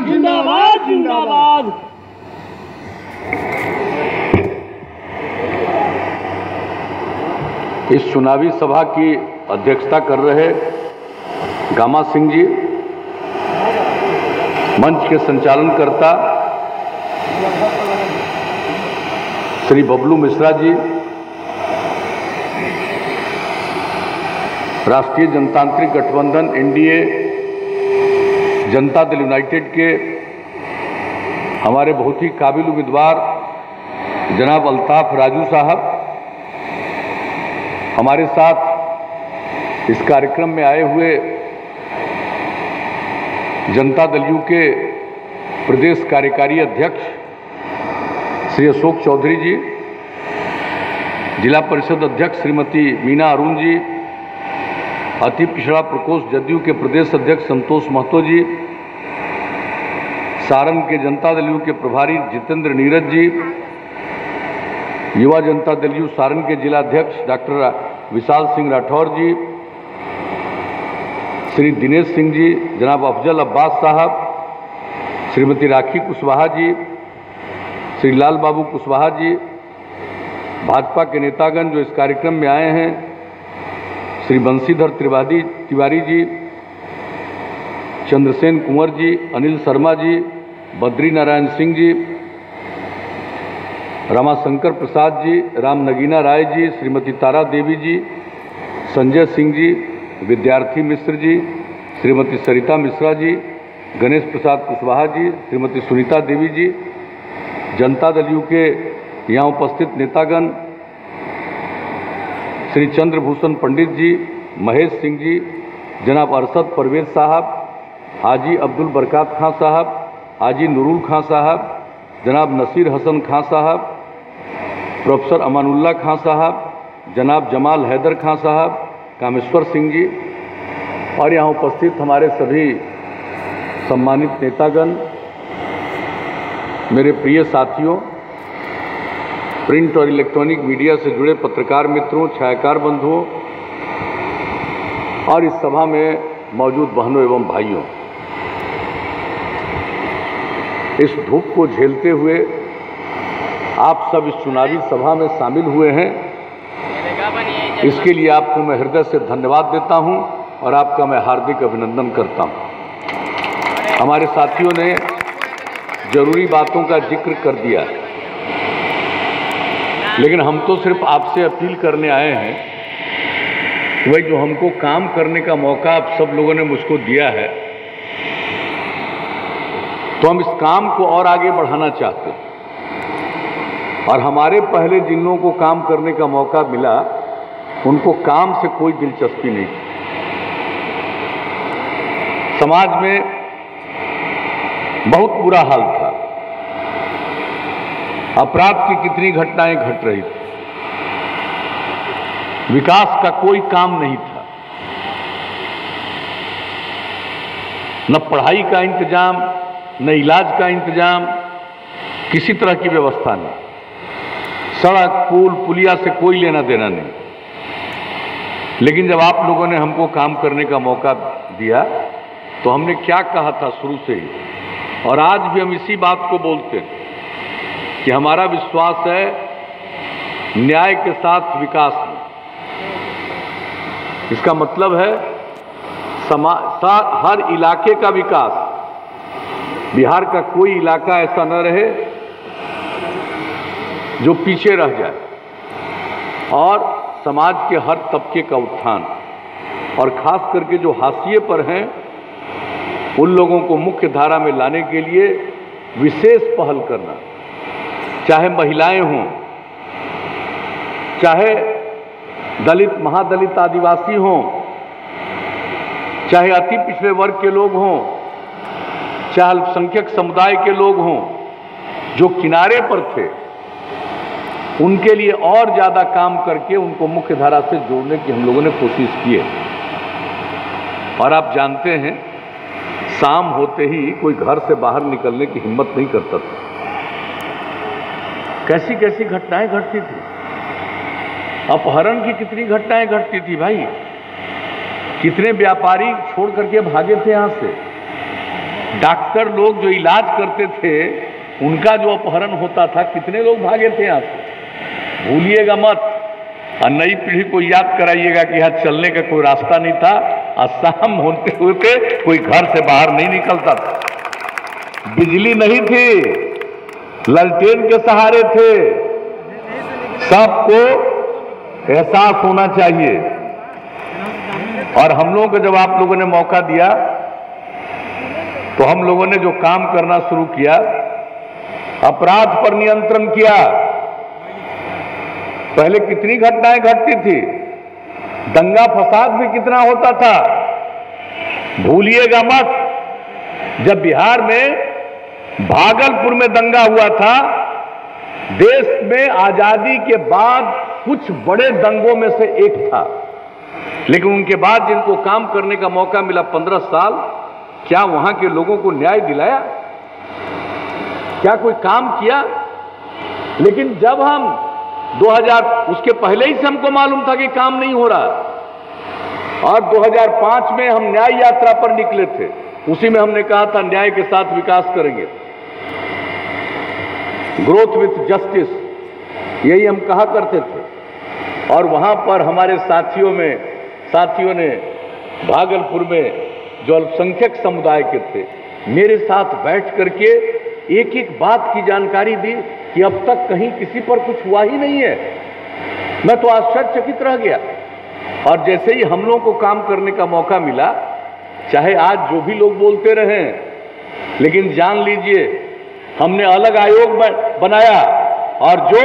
जिंदाबाद जिंदाबाद। इस चुनावी सभा की अध्यक्षता कर रहे गामा सिंह जी, मंच के संचालनकर्ता श्री बबलू मिश्रा जी, राष्ट्रीय जनतांत्रिक गठबंधन एनडीए जनता दल यूनाइटेड के हमारे बहुत ही काबिल उम्मीदवार जनाब अल्ताफ राजू साहब, हमारे साथ इस कार्यक्रम में आए हुए जनता दल यू के प्रदेश कार्यकारी अध्यक्ष श्री अशोक चौधरी जी, जिला परिषद अध्यक्ष श्रीमती मीना अरुण जी, अति पिछड़ा प्रकोष्ठ जदयू के प्रदेश अध्यक्ष संतोष महतो जी, सारण के जनता दल यू के प्रभारी जितेंद्र नीरज जी, युवा जनता दल यू सारण के जिला अध्यक्ष डॉक्टर विशाल सिंह राठौर जी, श्री दिनेश सिंह जी, जनाब अफजल अब्बास साहब, श्रीमती राखी कुशवाहा जी, श्री लाल बाबू कुशवाहा जी, भाजपा के नेतागण जो इस कार्यक्रम में आए हैं, श्री बंशीधर तिवारी जी, चंद्रसेन कुंवर जी, अनिल शर्मा जी, बद्री नारायण सिंह जी, रामाशंकर प्रसाद जी, राम नगीना राय जी, श्रीमती तारा देवी जी, संजय सिंह जी, विद्यार्थी मिश्र जी, श्रीमती सरिता मिश्रा जी, गणेश प्रसाद कुशवाहा जी, श्रीमती सुनीता देवी जी, जनता दल यू के यहाँ उपस्थित नेतागण श्री चंद्रभूषण पंडित जी, महेश सिंह जी, जनाब अरशद परवेज साहब, हाजी अब्दुल बरकत खां साहब, हाजी नूरुल खां साहब, जनाब नसीर हसन खां साहब, प्रोफेसर अमानुल्लाह खां साहब, जनाब जमाल हैदर खां साहब, कामेश्वर सिंह जी और यहाँ उपस्थित हमारे सभी सम्मानित नेतागण, मेरे प्रिय साथियों, प्रिंट और इलेक्ट्रॉनिक मीडिया से जुड़े पत्रकार मित्रों, छायाकार बंधुओं और इस सभा में मौजूद बहनों एवं भाइयों, इस धूप को झेलते हुए आप सब इस चुनावी सभा में शामिल हुए हैं, इसके लिए आपको मैं हृदय से धन्यवाद देता हूं और आपका मैं हार्दिक अभिनंदन करता हूं। हमारे साथियों ने जरूरी बातों का जिक्र कर दिया है, लेकिन हम तो सिर्फ आपसे अपील करने आए हैं कि भाई जो हमको काम करने का मौका आप सब लोगों ने मुझको दिया है, तो हम इस काम को और आगे बढ़ाना चाहते हैं और हमारे पहले जिन लोगों को काम करने का मौका मिला उनको काम से कोई दिलचस्पी नहीं थी। समाज में बहुत बुरा हाल था, अपराध की कितनी घटनाएं घट रही थी, विकास का कोई काम नहीं था, न पढ़ाई का इंतजाम, न इलाज का इंतजाम, किसी तरह की व्यवस्था नहीं, सड़क पुल पुलिया से कोई लेना देना नहीं। लेकिन जब आप लोगों ने हमको काम करने का मौका दिया तो हमने क्या कहा था शुरू से ही, और आज भी हम इसी बात को बोलते हैं कि हमारा विश्वास है न्याय के साथ विकास में। इसका मतलब है हर इलाके का विकास, बिहार का कोई इलाका ऐसा न रहे जो पीछे रह जाए, और समाज के हर तबके का उत्थान, और खास करके जो हाशिए पर हैं उन लोगों को मुख्य धारा में लाने के लिए विशेष पहल करना, चाहे महिलाएं हों, चाहे दलित महादलित आदिवासी हों, चाहे अति पिछड़े वर्ग के लोग हों, चाहे अल्पसंख्यक समुदाय के लोग हों, जो किनारे पर थे उनके लिए और ज़्यादा काम करके उनको मुख्य धारा से जोड़ने की हम लोगों ने कोशिश की है। और आप जानते हैं शाम होते ही कोई घर से बाहर निकलने की हिम्मत नहीं करता था। कैसी कैसी घटनाएं घटती थी, अपहरण की कितनी घटनाएं घटती थी भाई, कितने व्यापारी छोड़ करके भागे थे यहाँ से, डॉक्टर लोग जो इलाज करते थे उनका जो अपहरण होता था, कितने लोग भागे थे यहाँ से, भूलिएगा मत। और नई पीढ़ी को याद कराइएगा कि यहाँ चलने का कोई रास्ता नहीं था, और शाम होते होते कोई घर से बाहर नहीं निकलता था, बिजली नहीं थी, लालटेन के सहारे थे। सबको एहसास होना चाहिए। और हम लोगों को जब आप लोगों ने मौका दिया तो हम लोगों ने जो काम करना शुरू किया, अपराध पर नियंत्रण किया। पहले कितनी घटनाएं घटती थी, दंगा फसाद भी कितना होता था, भूलिएगा मत। जब बिहार में भागलपुर में दंगा हुआ था, देश में आजादी के बाद कुछ बड़े दंगों में से एक था, लेकिन उनके बाद जिनको काम करने का मौका मिला 15 साल, क्या वहां के लोगों को न्याय दिलाया? क्या कोई काम किया? लेकिन जब हम 2000, उसके पहले ही से हमको मालूम था कि काम नहीं हो रहा, और 2005 में हम न्याय यात्रा पर निकले थे। उसी में हमने कहा था न्याय के साथ विकास करेंगे, ग्रोथ विथ जस्टिस, यही हम कहा करते थे। और वहां पर हमारे साथियों ने भागलपुर में जो अल्पसंख्यक समुदाय के थे, मेरे साथ बैठ करके एक एक बात की जानकारी दी कि अब तक कहीं किसी पर कुछ हुआ ही नहीं है। मैं तो आश्चर्यचकित रह गया। और जैसे ही हम लोगों को काम करने का मौका मिला, चाहे आज जो भी लोग बोलते रहे, लेकिन जान लीजिए हमने अलग आयोग बनाया, और जो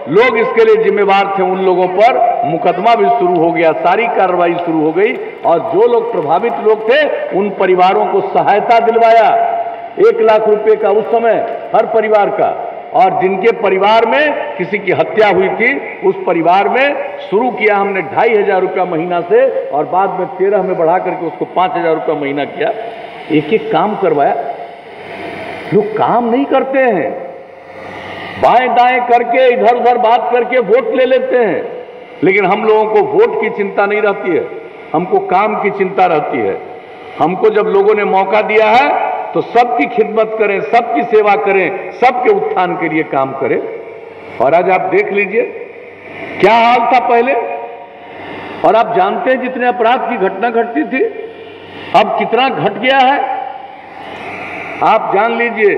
लोग इसके लिए जिम्मेवार थे उन लोगों पर मुकदमा भी शुरू हो गया, सारी कार्रवाई शुरू हो गई। और जो लोग प्रभावित लोग थे उन परिवारों को सहायता दिलवाया, 1 लाख रुपए का उस समय हर परिवार का। और जिनके परिवार में किसी की हत्या हुई थी, उस परिवार में शुरू किया हमने 2500 रुपया महीना से, और बाद में 13 में बढ़ा करके उसको 5000 रुपया महीना किया। एक एक काम करवाया। लोग काम नहीं करते हैं, बाएं दाएं करके इधर उधर बात करके वोट ले लेते हैं, लेकिन हम लोगों को वोट की चिंता नहीं रहती है, हमको काम की चिंता रहती है। हमको जब लोगों ने मौका दिया है तो सबकी खिदमत करें, सबकी सेवा करें, सबके उत्थान के लिए काम करें। और आज आप देख लीजिए क्या हाल था पहले, और आप जानते हैं जितने अपराध की घटना घटती थी, अब कितना घट गया है आप जान लीजिए।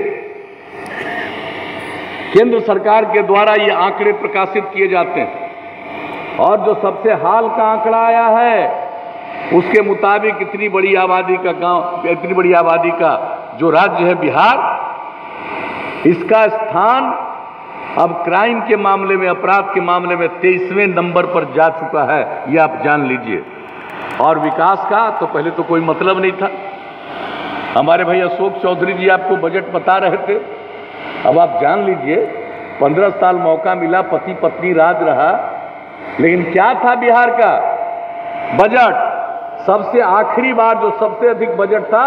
केंद्र सरकार के द्वारा ये आंकड़े प्रकाशित किए जाते हैं, और जो सबसे हाल का आंकड़ा आया है उसके मुताबिक इतनी बड़ी आबादी का गांव, इतनी बड़ी आबादी का जो राज्य है बिहार, इसका स्थान अब क्राइम के मामले में, अपराध के मामले में 23वें नंबर पर जा चुका है, ये आप जान लीजिए। और विकास का तो पहले तो कोई मतलब नहीं था। हमारे भाई अशोक चौधरी जी आपको बजट बता रहे थे, अब आप जान लीजिए 15 साल मौका मिला, पति पत्नी राज रहा, लेकिन क्या था बिहार का बजट? सबसे आखिरी बार जो सबसे अधिक बजट था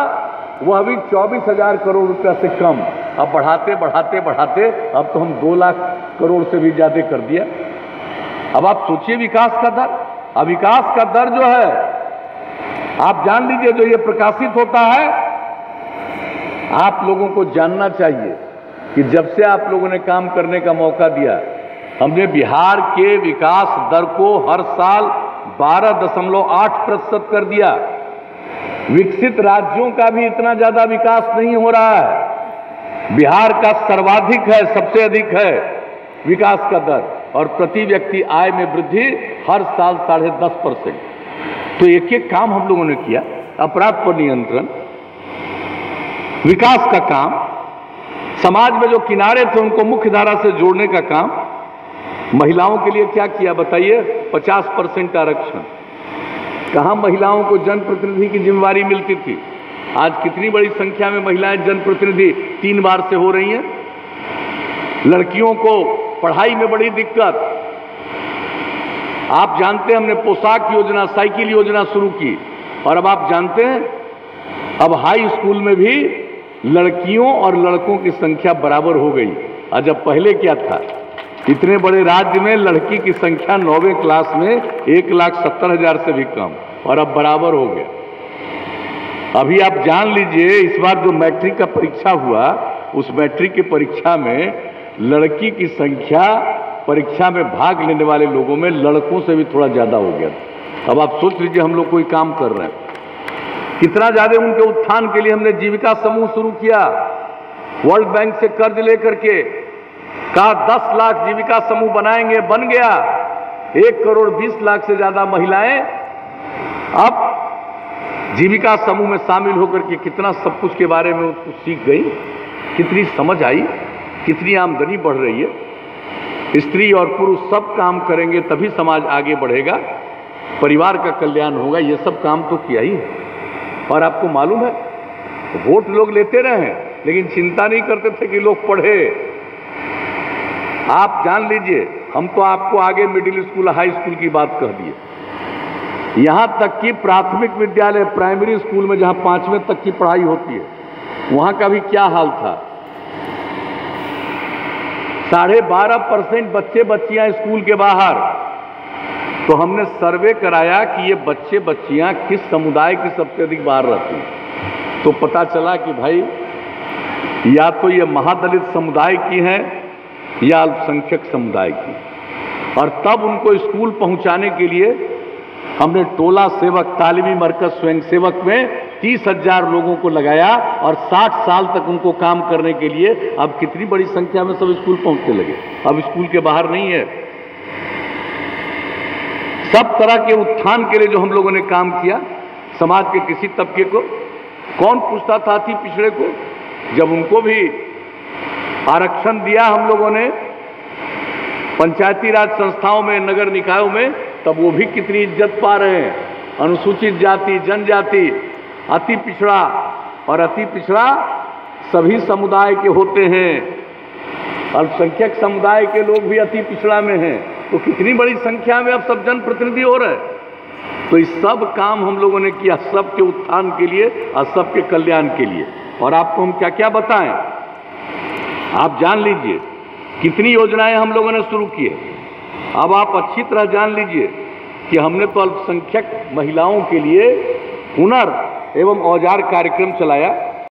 वह अभी 24,000 करोड़ रुपया से कम। अब बढ़ाते बढ़ाते बढ़ाते अब तो हम 2 लाख करोड़ से भी ज्यादा कर दिया। अब आप सोचिए विकास का दर, अब विकास का दर जो है आप जान लीजिए, जो ये प्रकाशित होता है, आप लोगों को जानना चाहिए कि जब से आप लोगों ने काम करने का मौका दिया, हमने बिहार के विकास दर को हर साल 12.8% कर दिया। विकसित राज्यों का भी इतना ज्यादा विकास नहीं हो रहा है, बिहार का सर्वाधिक है, सबसे अधिक है विकास का दर, और प्रति व्यक्ति आय में वृद्धि हर साल 10.5%। तो एक एक काम हम लोगों ने किया, अपराध पर नियंत्रण, विकास का काम, समाज में जो किनारे थे उनको मुख्य धारा से जोड़ने का काम। महिलाओं के लिए क्या किया बताइए? 50% आरक्षण। कहां महिलाओं को जनप्रतिनिधि की जिम्मेवारी मिलती थी? आज कितनी बड़ी संख्या में महिलाएं जनप्रतिनिधि 3 बार से हो रही हैं। लड़कियों को पढ़ाई में बड़ी दिक्कत, आप जानते हैं हमने पोशाक योजना, साइकिल योजना शुरू की, और अब आप जानते हैं अब हाई स्कूल में भी लड़कियों और लड़कों की संख्या बराबर हो गई। और जब पहले क्या था, इतने बड़े राज्य में लड़की की संख्या 9वीं क्लास में 1,70,000 से भी कम, और अब बराबर हो गया। अभी आप जान लीजिए, इस बार जो मैट्रिक का परीक्षा हुआ, उस मैट्रिक की परीक्षा में लड़की की संख्या परीक्षा में भाग लेने वाले लोगों में लड़कों से भी थोड़ा ज्यादा हो गया। अब आप सोच लीजिए, हम लोग कोई काम कर रहे हैं, कितना ज्यादा उनके उत्थान के लिए हमने जीविका समूह शुरू किया। वर्ल्ड बैंक से कर्ज लेकर के कहा 10 लाख जीविका समूह बनाएंगे, बन गया। 1 करोड़ 20 लाख से ज्यादा महिलाएं अब जीविका समूह में शामिल होकर के कितना सब कुछ के बारे में कुछ सीख गई, कितनी समझ आई, कितनी आमदनी बढ़ रही है। स्त्री और पुरुष सब काम करेंगे तभी समाज आगे बढ़ेगा, परिवार का कल्याण होगा। ये सब काम तो किया ही है। और आपको मालूम है, वोट लोग लेते रहे लेकिन चिंता नहीं करते थे कि लोग पढ़े। आप जान लीजिए, हम तो आपको आगे मिडिल स्कूल, हाई स्कूल की बात कह दिए। यहां तक कि प्राथमिक विद्यालय, प्राइमरी स्कूल में जहां 5वें तक की पढ़ाई होती है, वहां का भी क्या हाल था। 12.5% बच्चे बच्चियां स्कूल के बाहर। तो हमने सर्वे कराया कि ये बच्चे बच्चियां किस समुदाय की सबसे अधिक बाहर रहती हैं। तो पता चला कि भाई या तो ये महादलित समुदाय की हैं या अल्पसंख्यक समुदाय की। और तब उनको स्कूल पहुंचाने के लिए हमने टोला सेवक, तालीमी मरकज स्वयंसेवक में 30,000 लोगों को लगाया और 60 साल तक उनको काम करने के लिए। अब कितनी बड़ी संख्या में सब स्कूल पहुंचने लगे, अब स्कूल के बाहर नहीं है। सब तरह के उत्थान के लिए जो हम लोगों ने काम किया, समाज के किसी तबके को कौन पूछता था अति पिछड़े को, जब उनको भी आरक्षण दिया हम लोगों ने पंचायती राज संस्थाओं में, नगर निकायों में, तब वो भी कितनी इज्जत पा रहे हैं। अनुसूचित जाति, जनजाति, अति पिछड़ा, और अति पिछड़ा सभी समुदाय के होते हैं। अल्पसंख्यक समुदाय के लोग भी अति पिछड़ा में हैं। तो कितनी बड़ी संख्या में अब सब जनप्रतिनिधि हो रहे हैं। तो इस सब काम हम लोगों ने किया सबके उत्थान के लिए और सबके कल्याण के लिए। और आपको हम क्या क्या बताएं, आप जान लीजिए कितनी योजनाएं हम लोगों ने शुरू की है। अब आप अच्छी तरह जान लीजिए कि हमने तो अल्पसंख्यक महिलाओं के लिए हुनर एवं औजार कार्यक्रम चलाया।